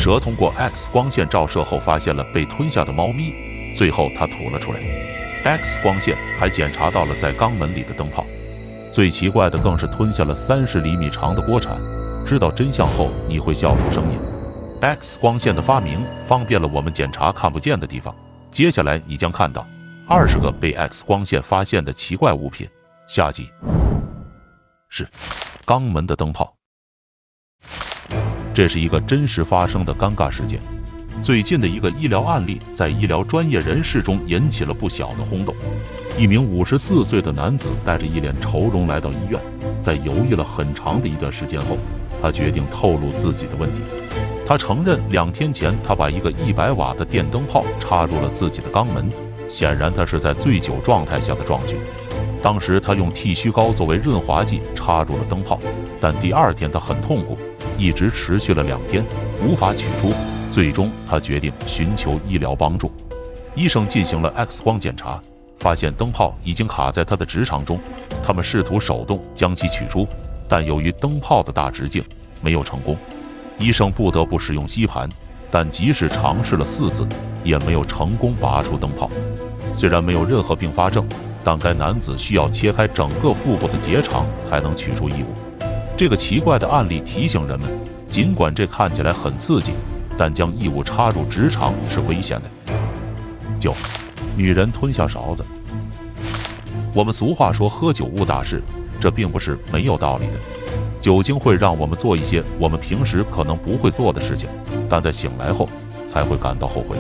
蛇通过 X 光线照射后发现了被吞下的猫咪，最后他吐了出来。X 光线还检查到了在肛门里的灯泡。最奇怪的更是吞下了30厘米长的锅铲。知道真相后，你会笑出声音。X 光线的发明方便了我们检查看不见的地方。接下来你将看到20个被 X 光线发现的奇怪物品。下集是肛门的灯泡。这是一个真实发生的尴尬事件。最近的一个医疗案例在医疗专业人士中引起了不小的轰动。一名54岁的男子带着一脸愁容来到医院，在犹豫了很长的一段时间后，他决定透露自己的问题。他承认2天前他把一个100瓦的电灯泡插入了自己的肛门，显然他是在醉酒状态下的壮举。当时他用剃须膏作为润滑剂插入了灯泡，但第2天他很痛苦，一直持续了2天，无法取出。最终他决定寻求医疗帮助。医生进行了 X 光检查，发现灯泡已经卡在他的直肠中。他们试图手动将其取出，但由于灯泡的大直径没有成功，医生不得不使用吸盘，但即使尝试了4次，也没有成功拔出灯泡。虽然没有任何并发症，但该男子需要切开整个腹部的结肠才能取出异物。这个奇怪的案例提醒人们，尽管这看起来很刺激，但将异物插入直肠是危险的。9. 女人吞下勺子。我们俗话说喝酒误大事，这并不是没有道理的。酒精会让我们做一些我们平时可能不会做的事情，但在醒来后才会感到后悔。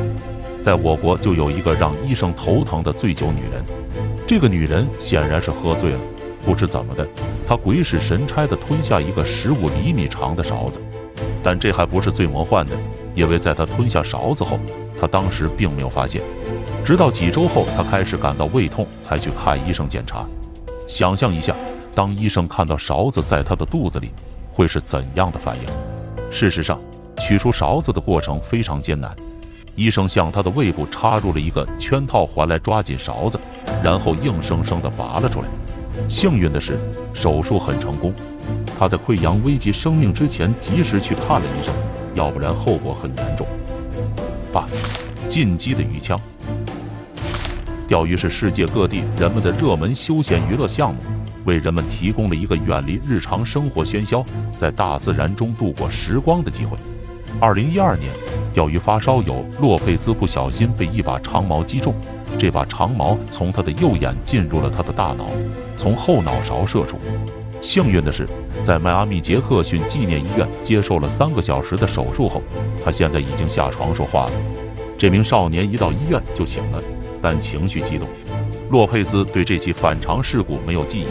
在我国就有一个让医生头疼的醉酒女人。这个女人显然是喝醉了，不知怎么的，她鬼使神差地吞下一个15厘米长的勺子。但这还不是最魔幻的，因为在她吞下勺子后，她当时并没有发现，直到几周后，她开始感到胃痛，才去看医生检查。想象一下，当医生看到勺子在她的肚子里，会是怎样的反应？事实上，取出勺子的过程非常艰难。医生向她的胃部插入了一个圈套环来抓紧勺子，然后硬生生地拔了出来。幸运的是，手术很成功。她在溃疡危及生命之前及时去看了医生，要不然后果很严重。8. 进击的鱼枪。钓鱼是世界各地人们的热门休闲娱乐项目，为人们提供了一个远离日常生活喧嚣，在大自然中度过时光的机会。2012年，钓鱼发烧友洛佩兹不小心被一把长矛击中，这把长矛从他的右眼进入了他的大脑，从后脑勺射出。幸运的是，在迈阿密杰克逊纪念医院接受了3个小时的手术后，他现在已经下床说话了。这名少年一到医院就醒了，但情绪激动。洛佩兹对这起反常事故没有记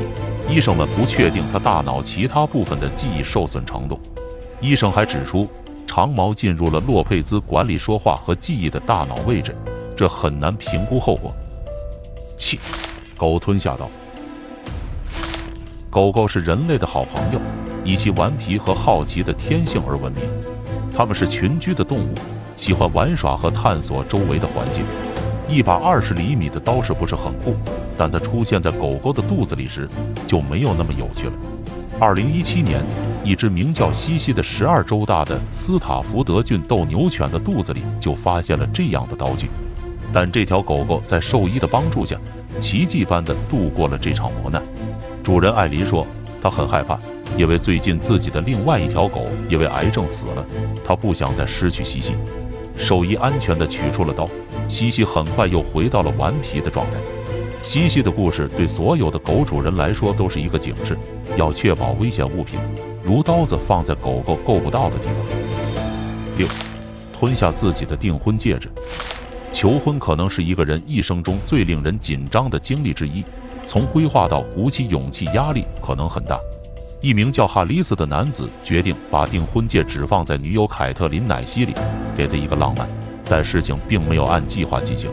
忆，医生们不确定他大脑其他部分的记忆受损程度。医生还指出，长矛进入了洛佩兹管理说话和记忆的大脑位置，这很难评估后果。7. 狗吞下刀。狗狗是人类的好朋友，以其顽皮和好奇的天性而闻名。它们是群居的动物，喜欢玩耍和探索周围的环境。一把20厘米的刀是不是很酷？但它出现在狗狗的肚子里时，就没有那么有趣了。2017年，一只名叫西西的12周大的斯塔福德郡斗牛犬的肚子里就发现了这样的刀具，但这条狗狗在兽医的帮助下，奇迹般地度过了这场磨难。主人艾琳说，她很害怕，因为最近自己的另外一条狗因为癌症死了，她不想再失去西西。兽医安全地取出了刀，西西很快又回到了顽皮的状态。西西的故事对所有的狗主人来说都是一个警示，要确保危险物品，如刀子放在狗狗够不到的地方。6. 吞下自己的订婚戒指。求婚可能是一个人一生中最令人紧张的经历之一，从规划到鼓起勇气，压力可能很大。一名叫哈里斯的男子决定把订婚戒指放在女友凯特琳奶昔里，给他一个浪漫，但事情并没有按计划进行。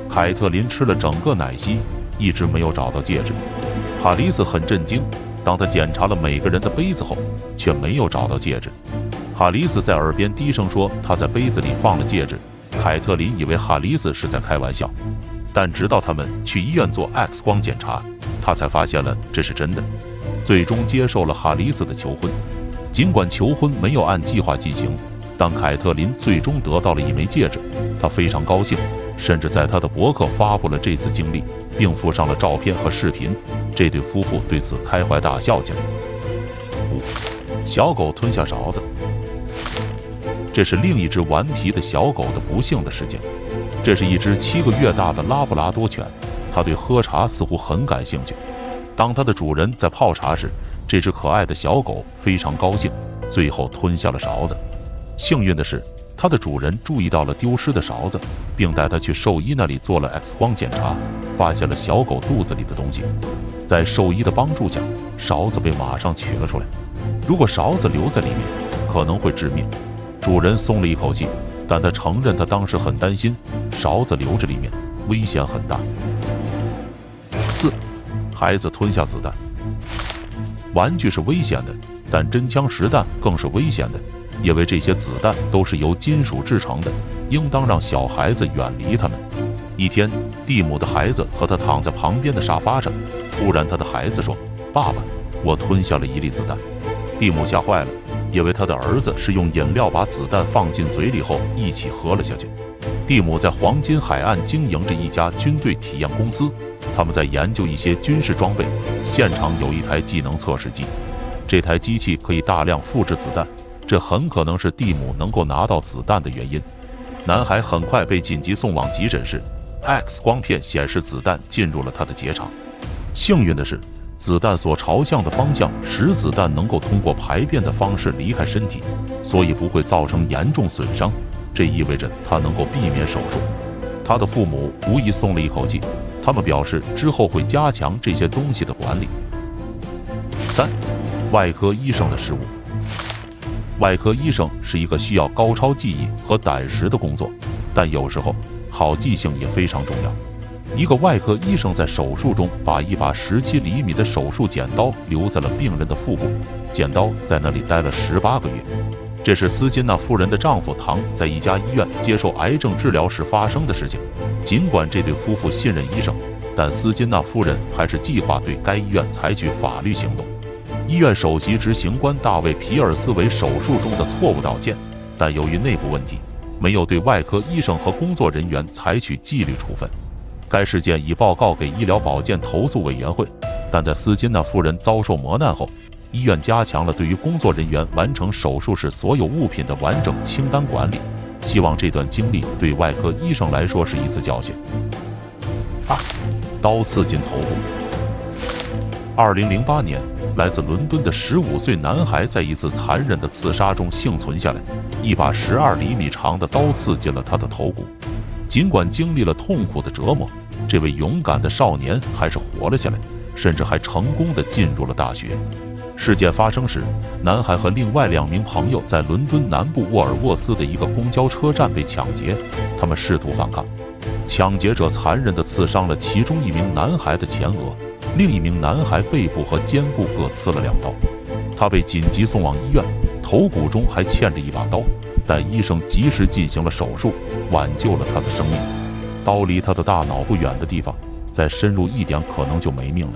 凯特琳吃了整个奶昔，一直没有找到戒指。哈里斯很震惊，当他检查了每个人的杯子后，却没有找到戒指。哈里斯在耳边低声说他在杯子里放了戒指。凯特琳以为哈里斯是在开玩笑，但直到他们去医院做 X 光检查，他才发现了这是真的，最终接受了哈里斯的求婚。尽管求婚没有按计划进行，但凯特琳最终得到了一枚戒指，她非常高兴，甚至在她的博客发布了这次经历，并附上了照片和视频。这对夫妇对此开怀大笑起来。5. 小狗吞下勺子。这是另一只顽皮的小狗的不幸的事件。这是一只7个月大的拉布拉多犬，它对喝茶似乎很感兴趣。当它的主人在泡茶时，这只可爱的小狗非常高兴，最后吞下了勺子。幸运的是，它的主人注意到了丢失的勺子，并带它去兽医那里做了 X 光检查，发现了小狗肚子里的东西。在兽医的帮助下，勺子被马上取了出来。如果勺子留在里面，可能会致命。主人松了一口气，但他承认他当时很担心，勺子留着里面危险很大。4. 孩子吞下子弹。玩具是危险的，但真枪实弹更是危险的，因为这些子弹都是由金属制成的，应当让小孩子远离它们。一天，蒂姆的孩子和他躺在旁边的沙发上，突然他的孩子说：“爸爸，我吞下了一粒子弹。”蒂姆吓坏了，因为他的儿子是用饮料把子弹放进嘴里后一起喝了下去。蒂姆在黄金海岸经营着一家军队体验公司，他们在研究一些军事装备。现场有一台技能测试机，这台机器可以大量复制子弹，这很可能是蒂姆能够拿到子弹的原因。男孩很快被紧急送往急诊室， X 光片显示子弹进入了他的结肠。幸运的是，子弹所朝向的方向使子弹能够通过排便的方式离开身体，所以不会造成严重损伤，这意味着他能够避免手术。他的父母无疑松了一口气，他们表示之后会加强这些东西的管理。3. 外科医生的失误。外科医生是一个需要高超技艺和胆识的工作，但有时候好记性也非常重要。一个外科医生在手术中把一把17厘米的手术剪刀留在了病人的腹部，剪刀在那里待了18个月。这是斯金纳夫人的丈夫唐在一家医院接受癌症治疗时发生的事情。尽管这对夫妇信任医生，但斯金纳夫人还是计划对该医院采取法律行动。医院首席执行官大卫·皮尔斯为手术中的错误道歉，但由于内部问题，没有对外科医生和工作人员采取纪律处分。该事件已报告给医疗保健投诉委员会，但在斯金纳夫人遭受磨难后，医院加强了对于工作人员完成手术时所有物品的完整清单管理。希望这段经历对外科医生来说是一次教训。2. 刀刺进头部。2008年，来自伦敦的15岁男孩在一次残忍的刺杀中幸存下来，一把12厘米长的刀刺进了他的头骨。尽管经历了痛苦的折磨，这位勇敢的少年还是活了下来，甚至还成功地进入了大学。事件发生时，男孩和另外2名朋友在伦敦南部沃尔沃斯的一个公交车站被抢劫，他们试图反抗，抢劫者残忍地刺伤了其中一名男孩的前额，另一名男孩背部和肩部各刺了2刀，他被紧急送往医院，头骨中还嵌着一把刀，但医生及时进行了手术，挽救了他的生命。刀离他的大脑不远的地方，再深入一点可能就没命了。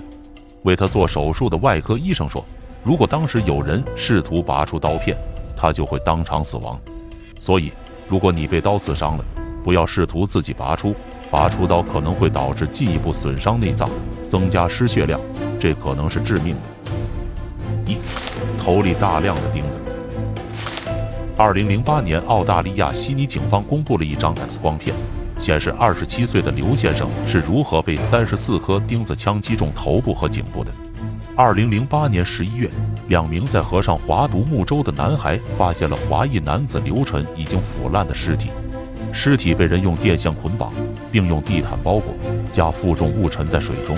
为他做手术的外科医生说，如果当时有人试图拔出刀片，他就会当场死亡。所以，如果你被刀刺伤了，不要试图自己拔出，拔出刀可能会导致进一步损伤内脏，增加失血量，这可能是致命的。1. 头里大量的钉子。2008年，澳大利亚悉尼警方公布了一张 X 光片，显示27岁的刘先生是如何被34颗钉子枪击中头部和颈部的。2008年11月，2名在河上划独木舟的男孩发现了华裔男子刘纯已经腐烂的尸体，尸体被人用电线捆绑，并用地毯包裹，加负重物沉在水中。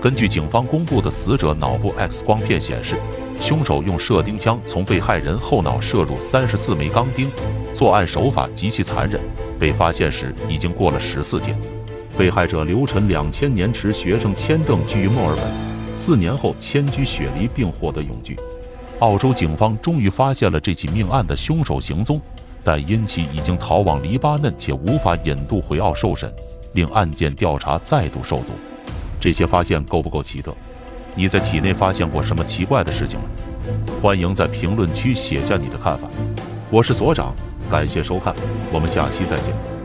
根据警方公布的死者脑部 X 光片显示，凶手用射钉枪从被害人后脑射入34枚钢钉，作案手法极其残忍。被发现时已经过了14天。被害者刘晨2000年持学生签证居于墨尔本，4年后迁居雪梨并获得永居。澳洲警方终于发现了这起命案的凶手行踪，但因其已经逃往黎巴嫩且无法引渡回澳受审，令案件调查再度受阻。这些发现够不够奇特？你在体内发现过什么奇怪的事情吗？欢迎在评论区写下你的看法。我是所长，感谢收看，我们下期再见。